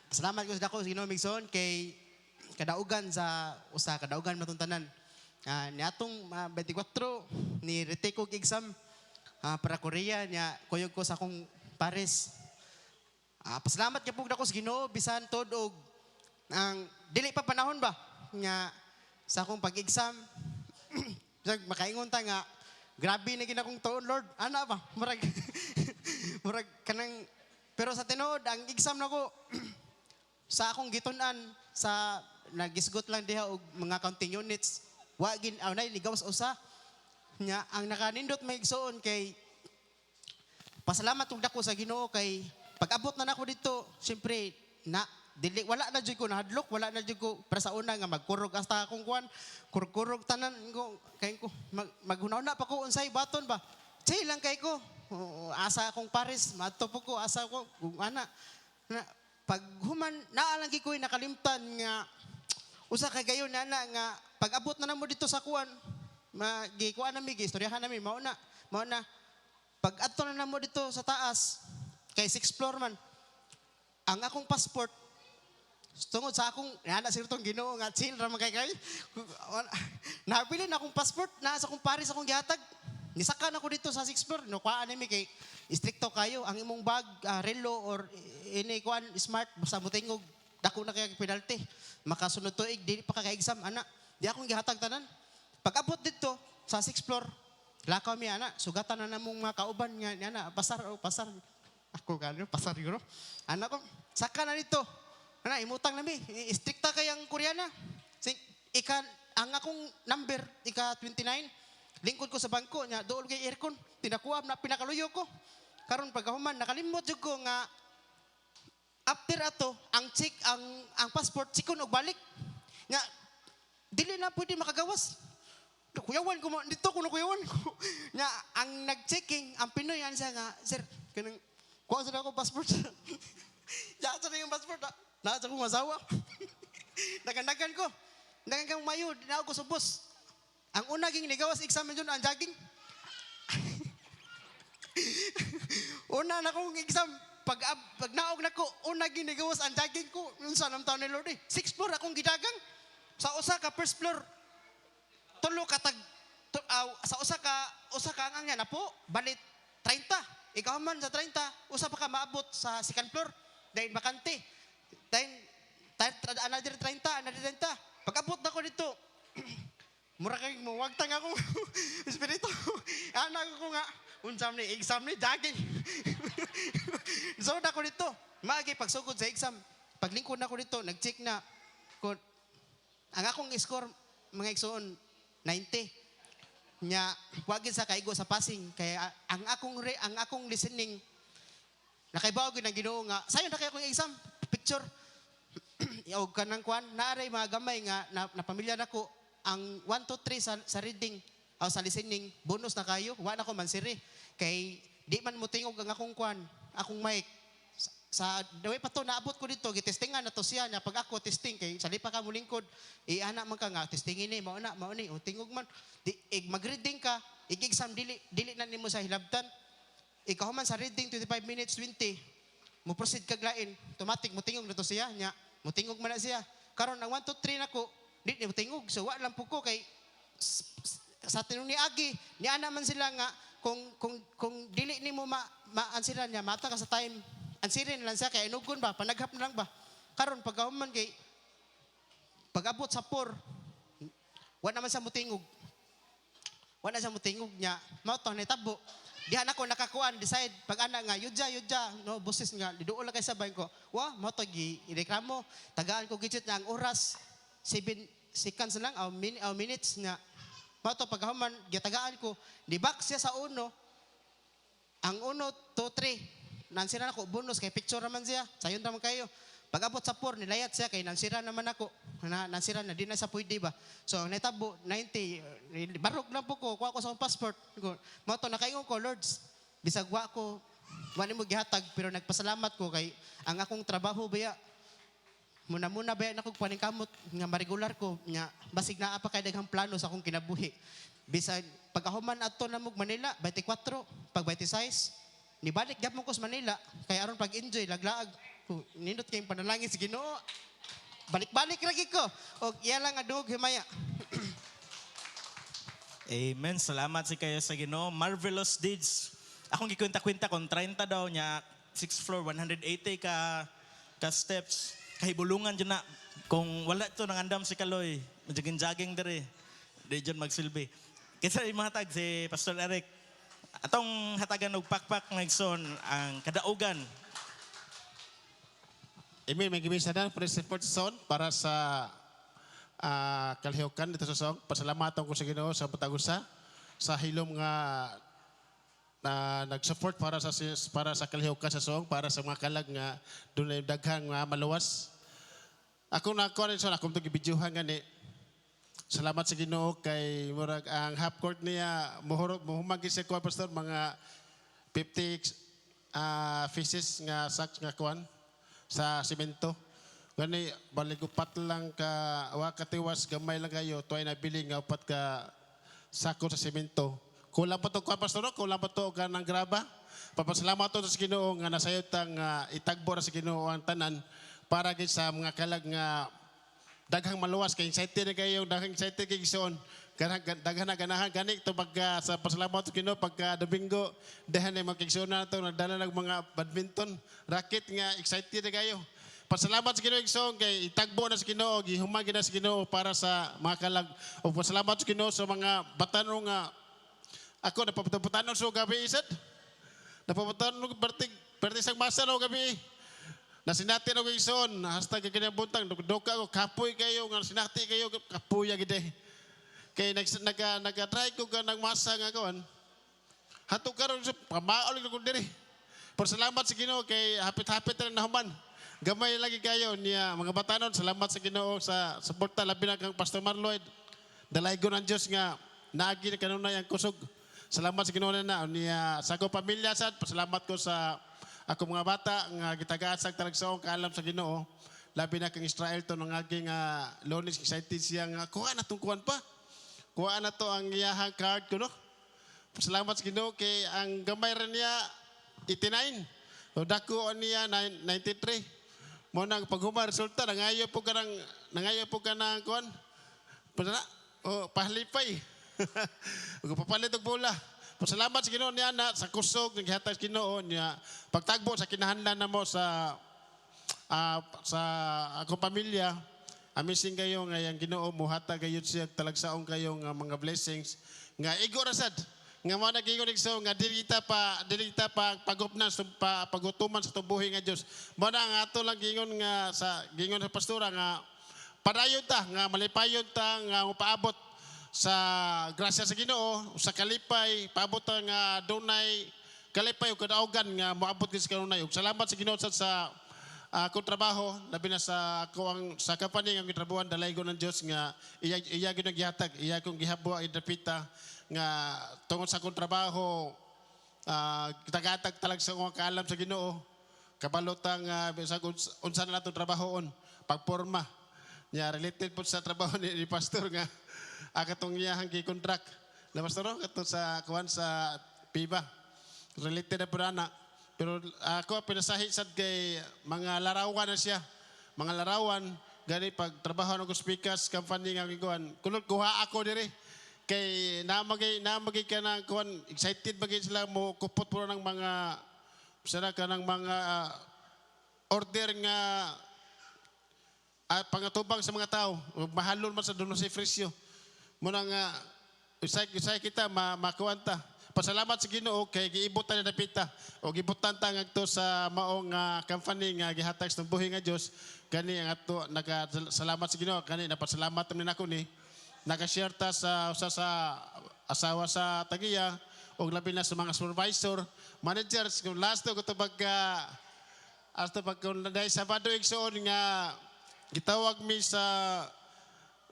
Salamat ko sa dako sa Ginoo Mason kay kadaugan sa kadaugan matong tanan. Niatong 24 ni retake ko exam para Korea niya kuyog ko sa akong Paris. Pasalamat kay pug dako sa Ginoo bisan tod og ang dili pa panahon ba nga sa akong pag-exam. Makaingon ta nga grabe na ginakong tuon Lord. Ana ba? Murag murag kanang pero sa tinuod ang exam nako sa akong gitun-an sa nagisgot lang diha og mga counting units wa gin nay ligawas usa nya ang nakanindot may igsoon kay pasalamat ug dako sa Ginoo kay pag-abot na nako dito syempre na dili wala na jud ko nahadlok wala na jud ko para sa una nga magkurog hasta akong kuan kurkurog tanan ko kay ko maghunaw na pa ko unsay baton ba chill lang kay ko asa akong Paris madto po ko asa ko ana na pag human naalang gi ko nakalimtan nga usa ka gayon na nga pag abot na namo dito sa kuan magikuan nami gistoryahan nami mao na pag adto na namo dito sa taas kay 6th floor man ang akong passport tungod sa akong ana sirtong Ginoo nga chill ra man kay nabili na akong passport na sa akong Paris akong gihatag nisaka na ko dito sa 6th floor no kuan nami kay stricto kayo ang imong bag relo or ini kuan smart basta mutingog dako na kay penalty makasunod tuig dili pa ka exam ana di akong gihatag tanan pag abot dito sa 6th floor lakaw mi ana sugatan na namong mga kauban nga ana pasar ako kanino pasar yun ana ko saka na dito ana imutang nami stricta kay ang Koreana ang akong number ika 29 lingkod ko sa bangko nya dool kay aircon tinakuha na pinakaluyo ko karon pagkahuman nakalimot jud ko nga after ato ang check ang passport sikon og balik nya dili na pwede makagawas kuyawan ko dito kuno kuyawan ko nya ang nag-checking ang Pinoy an siya nga sir kanang kuha sa ako passport ya sa yung passport na sa kong asawa naganagan ko naganagang mayo di na ako subos ang una ging ligawas exam yun ang jogging una na kong exam pag naog na ko una ging ligawas ang jogging ko yun sa alam taon ni Lord 6th floor akong gidagang sa usa ka first floor tulo katag sa usa ka ang niya na po balit 30 ikaw man sa 30 usa pa ka maabot sa second floor dahil bakante dahil another 30 pag abot na ko dito mura kay mo wagtang ako espiritu anak ko nga unsam ni exam ni jogging so na ko dito magi pagsugod sa exam paglingkod na ko dito nag-check na ko ang akong score mga igsoon 90 nya wagin sa kaigo sa passing kaya ang akong listening nakaibaw gyud ang Ginoo nga sayon na kay akong exam picture og kanang kwan naaray mga gamay nga na pamilya nako ang 1 2 3 sa reading o sa listening bonus na kayo wa na ko mansiri kay di man mo tingog ang akong kwan, akong mic. Sa daway pa to naabot ko dito, gitestingan na to siya nya pag ako testing kay sali pa ka mo lingkod. Ana man ka nga testingin ni mao ni o tingog man. Di mag-reading ka, exam dili na nimo sa hilabtan. Ikaw man sa reading 25 minutes 20. Mo proceed kag lain, automatic mo tingog na to siya nya. Mo tingog man na siya. Karon ang 1 2 3 nako, di mo tingog. So wa lang po ko kay sa tinong ni Agi, ni ana man sila nga kung dili nimo ma-answeran niya, mata ka sa time, ansirin lang siya kay inugon ba, panaghap na lang ba. Karon pagkahuman kay pag-abot sa 4, wa naman sa mutingog. Wa na sa mutingog niya, mao to nitabo. Diha na ko nakakuan decide pag ana nga yudja no boses nga liduol lang kay sabay ko. Wa mao to gi ireklamo. Tagaan ko gidjud nga ang oras 7 seconds lang o minutes nga. Mao to pagkahuman gitagaan ko, di back siya sa uno. Ang 1 2 3 nansira na ko bonus kay picture naman siya. Sayon naman kayo. Pag abot sa 4 nilayat siya kay nansira naman ako. Nansira na di na sa pwede ba. So netabo 90 barog lang po ko kuha ko sa akong passport. Mao to nakaingon ko Lords. Bisag wa ko wala mo gihatag pero nagpasalamat ko kay ang akong trabaho baya muna ba na kog paningkamot nga ma-regular ko nya basig naa pa kay daghang plano sa akong kinabuhi. Bisan pagkahuman adto na mo Manila 24, pag 26 nibalik gyapon ko sa Manila kay aron pag-enjoy laglaag ko nindot kay panalangin sa Ginoo. Balik-balik ra gid ko og iya lang adug himaya. Amen. Salamat si kayo sa Ginoo. Marvelous deeds. Akong gikwenta-kwenta kung 30 daw niya 6th floor 180 ka steps. Kahibulungan dyan na. Kung wala ito nang andam si Kaloy, jogging dire. Di dyan magsilbi. Kaya yung mga tag si Pastor Eric. Atong hatagan og pakpak ngagson ang kadaugan. Amen. May gimisa na for support zone para sa kalihukan dito sa song. Pasalamatan ko sa Ginoo sa Batagusa sa hilom nga na nag-support para sa kalihukan sa song para sa mga kalag nga dunay daghang maluwas. Ako na ko rin sa akong tugibidyohan gani. Salamat sa Ginoo kay murag ang half court niya muhumagi sa kuan pastor mga 50 pieces nga sacks nga kuan sa semento. Gani baligupat lang ka wa katiwas gamay lang kayo tuay na bili nga upat ka sako sa semento. Kulang pa to kuan pastor, kulang pa to kanang graba. Papasalamat to sa Ginoo nga nasayod tang itagbo ra sa Ginoo ang tanan para gid sa mga kalag nga daghang maluwas kay excited na kayo daghang excited kay gison daghan na ganahan gani to pagka sa pasalamat sa Ginoo pagka Domingo dahan na magkigsoon na to nagdala ng mga badminton racket nga excited na kayo. Pasalamat sa Ginoo igsoon kay itagbo na sa Ginoo gihumagi na sa Ginoo para sa mga kalag o pasalamat sa Ginoo sa mga batanon nga ako napaputanon so gabi isad napaputanon perti sang masa no gabi. Nasinati na ko ison, hasta kanya buntang, doka ko, kapoy kayo, nga sinati kayo, kapoy agad eh. Kaya nag-try ko ka ng masa nga kawan, hato karon sa pamaol ko diri. Salamat sa Ginoo kay hapit-hapit na nahuman. Gamay lagi kayo niya mga batanon, salamat sa Ginoo sa suporta labi na kang Pastor Marloyd. Dalaygon ang Dios nga naagi na kanunay ang kusog. Salamat sa Ginoo na niya sa akong pamilya sad, pasalamat ko sa ako mga bata nga gitagaan sa talagsaong kaalam sa Ginoo labi na kang Israel to nang aging Lonis excited siya nga kuha na tong kuan pa kuha na to ang iyahang card ko no. Salamat sa Ginoo kay ang gamay ra niya 89 o dako niya 93 mo nang paghuma resulta nangayo po ka ng kuan pala o pahlipay ug papalit og bola. Pasalamat sa Ginoo niya na sa kusog ng gihatag sa Ginoo niya pagtagbo sa kinahanglan namo sa akong pamilya. Amazing kayo nga yang Ginoo muhatag gayud siya talagsaong kayo nga mga blessings nga igo ra sad nga mao nagingon igso nga dili kita pa pagupnan pa pagutuman sa tubuhi nga Dios. Mao na ang ato lang gingon nga sa gingon sa pastora nga padayon ta nga malipayon ta nga paabot sa grasya sa Ginoo sa kalipay paabot nga dunay kalipay ug kadaugan nga moabot gid sa kanunay ug salamat sa Ginoo sa akong trabaho labi na sa ako ang sa company nga gitrabahuan dalaygon ng Dios nga iya gyud gihatag iya kong gihabwa idapita nga tungod sa akong trabaho Kitagatag talag sa mga kaalam sa Ginoo. Kabalotang bisag unsa na nato trabahoon, pagporma. Nya related po sa trabaho ni pastor nga akatong iyang gi-contract. Na pastor kato sa kuan sa PIBA. Related na po na. Pero ako pinasahi sad kay mga larawan na siya. Mga larawan gani pag trabaho ng speakers company nga gikuan. Kulod kuha ako diri kay namagay ka ng kuan excited bagay sila mo kupot po ng mga sana ka ng mga order nga pangatubang sa mga tao. Mahalon man sa doon sa presyo. Muna nga usay kita makuanta. Pasalamat sa Ginoo kay giibutan na napita o gibutan ta ngadto sa maong company nga gihatag sa buhi nga Dios kani ang ato salamat sa Ginoo kani napasalamat man nako ni naka-share ta sa usa sa asawa sa tagiya o labi na sa mga supervisor managers kung last ko to hasta pag dahil Sabado igsoon nga gitawag mi sa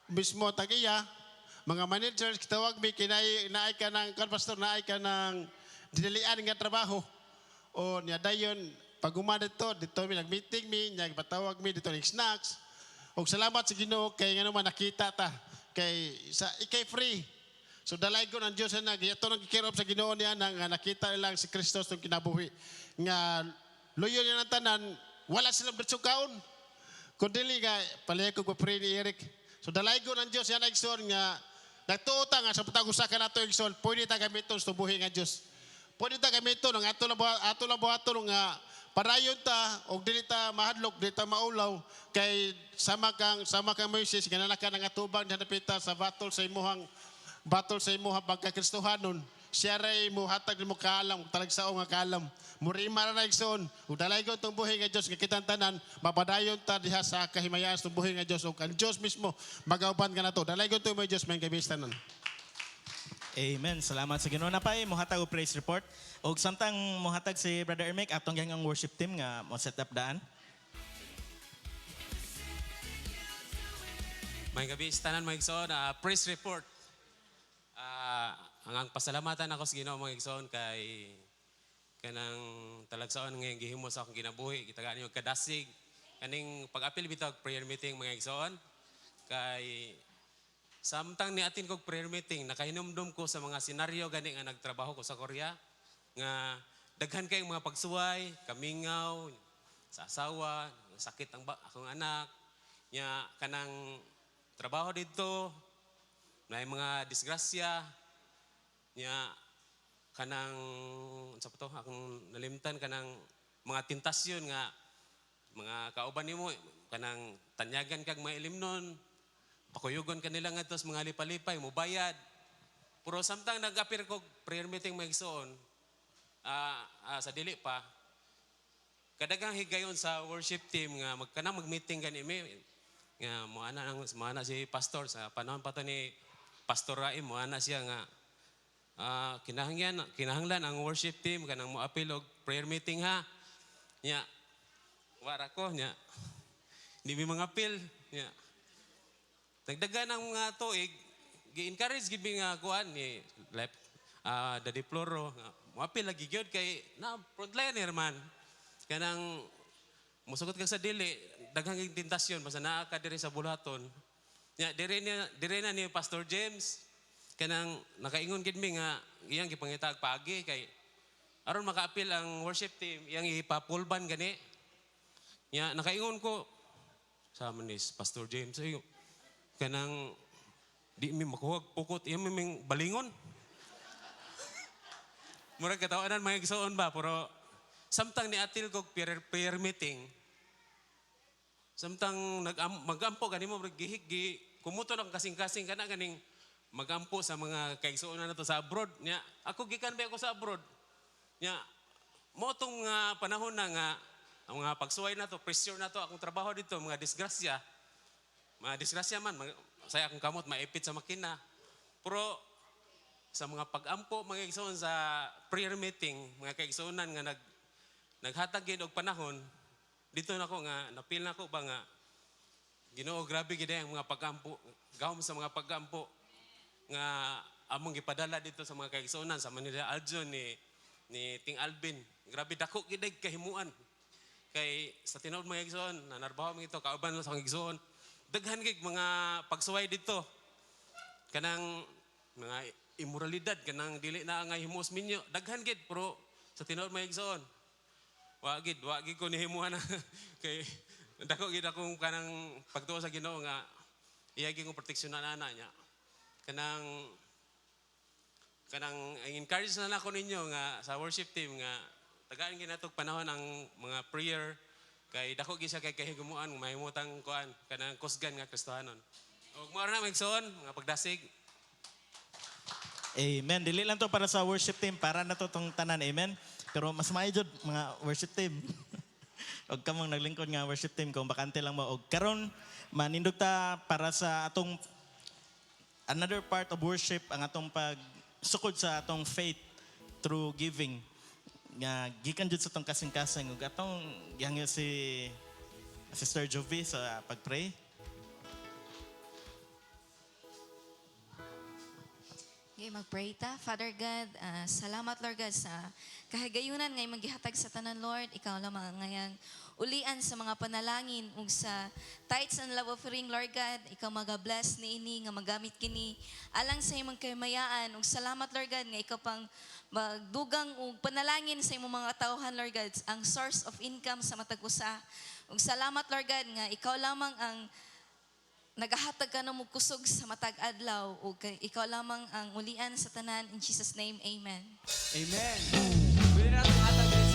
mismo tagiya mga managers gitawag mi naay ka ng pastor naay ka ng dinalian nga trabaho o niya dayon pag dito mi nag-meeting mi niya patawag mi dito ng snacks og salamat sa Ginoo kay ngano man nakita ta kay sa ikay free so dalay ko ng Dios na giyato nang gikirop sa Ginoo niya nga nakita lang si Kristo sa kinabuhi nga loyo niya ng tanan wala silang betsukaon kundi nga palay ko pray ni Eric so dalay ko ng Dios yan igsoon nga nagtuota nga sa patagusa ka nato igsoon pwede ta gamiton sa buhi nga Dios pwede ta gamiton ang ato lang buhaton nga parayon ta og dili ta mahadlok dili ta maulaw kay sama kang Moises ganana ka nga tubang napita sa batol sa imuhang pagkakristohanon siya ray mo hatag mo kaalam talagsaon nga kaalam murima ra igsoon ug dalay ko tong buhi nga Dios nga kitang tanan mapadayon ta diha sa kahimayaan sa buhi nga Dios ug ang Dios mismo magauban ka nato dalay ko tong Dios may kabistanan. Amen. Salamat sa Ginoo. Napay mohatag og praise report. Og samtang mohatag si Brother Ermic atong ang worship team nga mo set up daan. May gabi tanan mga igsoon, praise report. Ang pasalamatan ako sa Ginoo mga igsoon kay kanang talagsaon nga gihimo sa akong ginabuhi kita gani og kadasig kaning pag-apil bitag prayer meeting mga igsoon kay samtang niatin kog prayer meeting, nakahinumdum ko sa mga senaryo gani nga nagtrabaho ko sa Korea nga daghan kay mga pagsuway, kamingaw, sa asawa, sakit ang akong anak, nya kanang trabaho dito, na mga disgrasya, nya kanang sa to akong nalimtan kanang mga tentasyon nga mga kauban nimo kanang tanyagan kag mga ilimnon pakuyugon kanila nga tos mga lipalipay mo bayad pero samtang nag-appear ko prayer meeting mga igsoon sa dili pa kadagang higayon sa worship team nga magkanang mag-meeting gani mi nga mo ana si pastor sa panahon pa to ni Pastor Raim mo ana siya nga kinahanglan ang worship team kanang mo appeal og prayer meeting ha nya wara ko nya hindi mi mga appeal nya dagdagan ang mga tuig, gi-encourage gibi nga kuan ni Daddy Floro nga moapil lagi gyud kay na frontliner man. Kanang musugot ka sa dili, daghang tentasyon basta naa ka diri sa bulaton. Nya dire na ni Pastor James kanang nakaingon gid mi nga iyang gipangitag pagi kay aron maka-appeal ang worship team, iyang ipapulban gani. Nya nakaingon ko sa manis Pastor James ayo kanang di mi makuha pukot iya mi balingon. Murag katawanan mga igsoon ba pero samtang ni atil kog prayer meeting samtang magampo kanimo gihig kumuto lang kasing-kasing kana ganing magampo sa mga kaigsuonan nato sa abroad nya ako gikan ba ako sa abroad nya mo tong panahon na nga ang mga pagsuway nato pressure nato akong trabaho dito mga disgrasya man, saya akong kamot, maipit sa makina. Pero sa mga pag-ampo, mga kaigsoon sa prayer meeting, mga kaigsoonan nga naghatag og panahon, dito na ko nga, napil na ko ba nga, Ginoo grabe gid ang mga pag-ampo, gahom sa mga pag-ampo, nga among gipadala dito sa mga kaigsoonan, sa Manila Aljon ni ni Ting Alvin. Grabe dako gid kahimuan. Kay sa tinuod mga igsoon, nanarbaho mo ito kauban mo sa mga igsoon. Daghan gig mga pagsuway dito. Kanang mga immoralidad kanang dili na nga himuos minyo. Daghan gid pero sa tinuod mga igsoon. Wa gid ko nihimuan na kay dako gid akong kanang pagtuo sa Ginoo nga iya gid kong proteksyonan ana niya. Kanang encourage na ako ninyo nga sa worship team nga tagaan ginatog panahon ang mga prayer kay dako gyud siya kay kahigumuan mahimutang kuan kanang kusgan nga Kristohanon. Ug mo na magsoon mga pagdasig. Amen. Dili lang to para sa worship team, para na to tong tanan. Amen. Pero mas maayo jud mga worship team. Og kamong naglingkod nga worship team kung bakante lang mo og karon manindog ta para sa atong another part of worship ang atong pagsukod sa atong faith through giving. Nga gikan jud sa atong kasing-kasing ug atong gihangyo si Sister Jovi sa pagpray. Okay, mag-pray ta. Father God, salamat Lord God sa kahigayunan ngay magihatag sa tanan Lord. Ikaw lamang ngayon ulian sa mga panalangin ug sa tithes and love offering Lord God. Ikaw maga-bless ni ini nga magamit kini alang sa imong kahimayaan. Ug salamat Lord God nga ikaw pang magdugang ug panalangin sa imong mga tawhan Lord God ang source of income sa matag usa. Ug salamat Lord God nga ikaw lamang ang nagahatag ka ng kusog sa matag adlaw o ikaw lamang ang ulian sa tanan. In Jesus' name, Amen. Amen. Pwede natin hatag